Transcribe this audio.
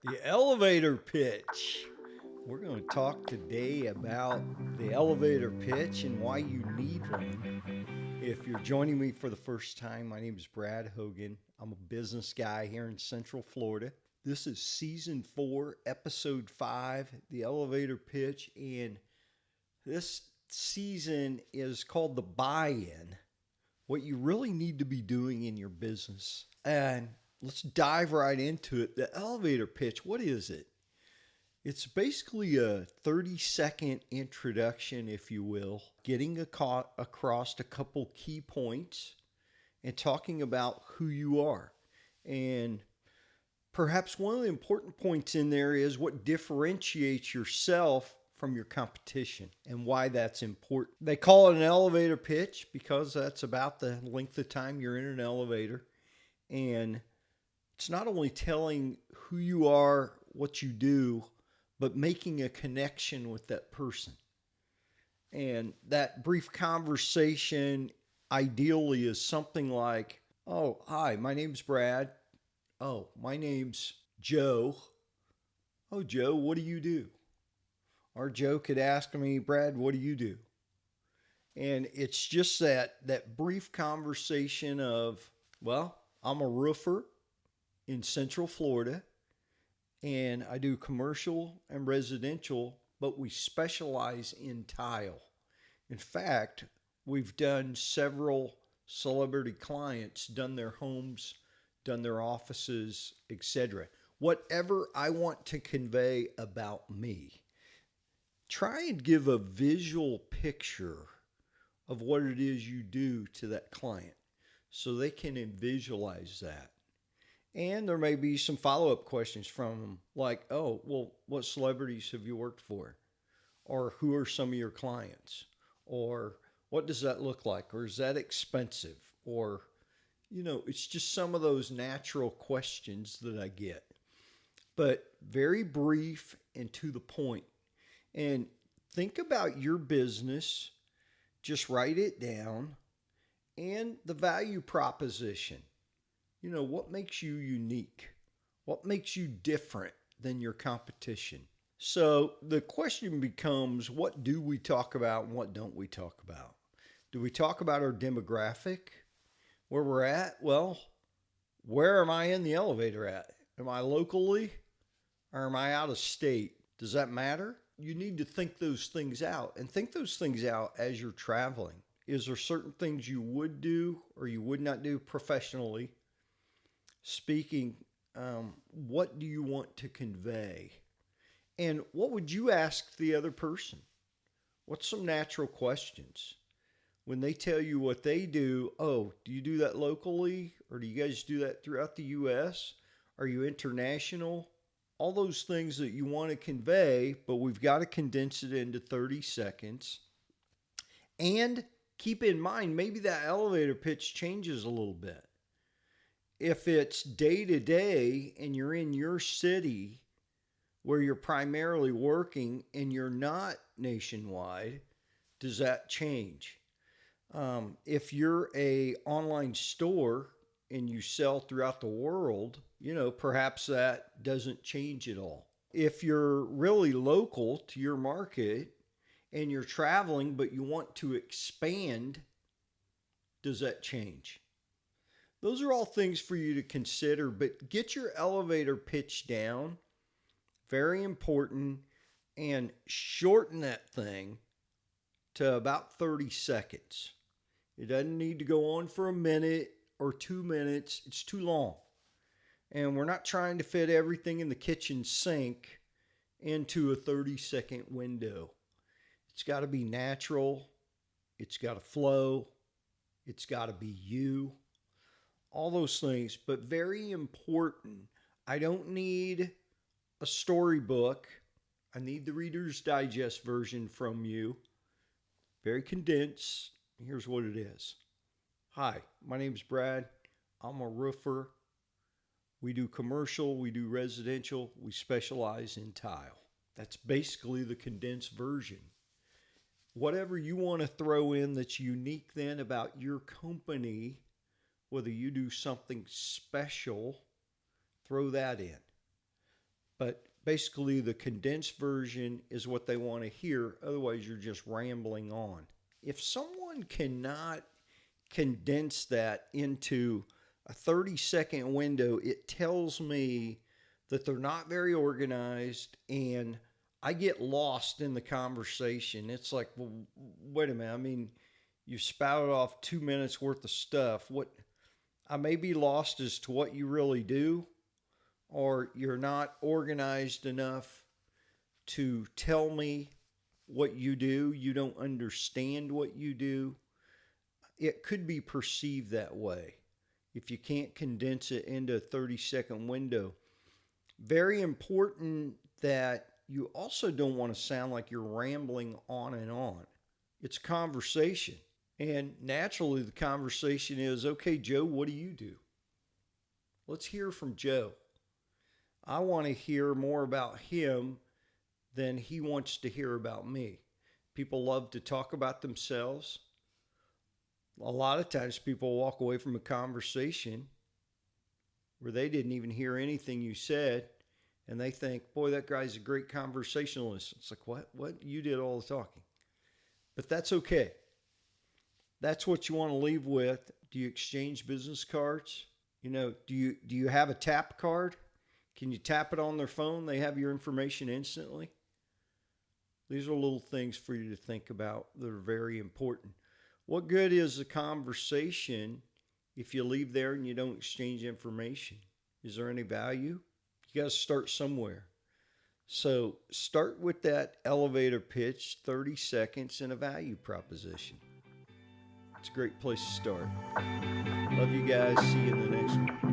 The elevator pitch. We're going to talk today about the elevator pitch and why you need one. If you're joining me for the first time, my name is Brad Hogan. I'm a business guy here in Central Florida. This is season 4, episode 5, the elevator pitch. And this season is called the buy in, what you really need to be doing in your business. And let's dive right into it. The elevator pitch, what is it? It's basically a 30-second introduction, if you will, getting across a couple key points and talking about who you are. And perhaps one of the important points in there is what differentiates yourself from your competition and why that's important. They call it an elevator pitch because that's about the length of time you're in an elevator. And it's not only telling who you are, what you do, but making a connection with that person. And that brief conversation ideally is something like, oh, hi, my name's Brad. Oh, my name's Joe. Oh, Joe, what do you do? Or Joe could ask me, Brad, what do you do? And it's just that brief conversation of, well, I'm a roofer in Central Florida, and I do commercial and residential, but we specialize in tile. In fact, we've done several celebrity clients, done their homes, done their offices, etc. Whatever I want to convey about me, try and give a visual picture of what it is you do to that client so they can visualize that. And there may be some follow up questions from them, like, oh, well, what celebrities have you worked for? Or who are some of your clients? Or what does that look like? Or is that expensive? Or, it's just some of those natural questions that I get. But very brief and to the point. And think about your business, just write it down, and the value proposition. What makes you unique? What makes you different than your competition? So the question becomes, what do we talk about and what don't we talk about? Do we talk about our demographic, where we're at? Well, where am I in the elevator at? Am I locally or am I out of state? Does that matter? You need to think those things out and think those things out as you're traveling. Is there certain things you would do or you would not do professionally? Speaking, what do you want to convey? And what would you ask the other person? What's some natural questions? When they tell you what they do, oh, do you do that locally? Or do you guys do that throughout the U.S.? Are you international? All those things that you want to convey, but we've got to condense it into 30 seconds. And keep in mind, maybe that elevator pitch changes a little bit. If it's day to day and you're in your city where you're primarily working and you're not nationwide, does that change? If you're a online store and you sell throughout the world, perhaps that doesn't change at all. If you're really local to your market and you're traveling but you want to expand, does that change? Those are all things for you to consider, but get your elevator pitch down. Very important. And shorten that thing to about 30 seconds. It doesn't need to go on for a minute or 2 minutes. It's too long. And we're not trying to fit everything in the kitchen sink into a 30-second window. It's got to be natural. It's got to flow. It's got to be you. All those things, but very important. I don't need a storybook. I need the Reader's Digest version from you. Very condensed. Here's what it is. Hi, my name's Brad. I'm a roofer. We do commercial, we do residential, we specialize in tile. That's basically the condensed version. Whatever you want to throw in that's unique then about your company, whether you do something special, throw that in. But basically, the condensed version is what they want to hear. Otherwise, you're just rambling on. If someone cannot condense that into a 30-second window, it tells me that they're not very organized, and I get lost in the conversation. It's like, well, wait a minute. I mean, you spouted off 2 minutes worth of stuff. What I may be lost as to what you really do, or you're not organized enough to tell me what you do. You don't understand what you do. It could be perceived that way if you can't condense it into a 30-second window. Very important that you also don't want to sound like you're rambling on and on. It's conversation. And naturally, the conversation is, okay, Joe, what do you do? Let's hear from Joe. I want to hear more about him than he wants to hear about me. People love to talk about themselves. A lot of times people walk away from a conversation where they didn't even hear anything you said, and they think, boy, that guy's a great conversationalist. It's like, what? You did all the talking. But that's okay. That's what you want to leave with. Do you exchange business cards? Do you have a tap card? Can you tap it on their phone? They have your information instantly. These are little things for you to think about that are very important. What good is a conversation if you leave there and you don't exchange information? Is there any value? You got to start somewhere. So start with that elevator pitch, 30 seconds, and a value proposition. It's a great place to start. Love you guys. See you in the next one.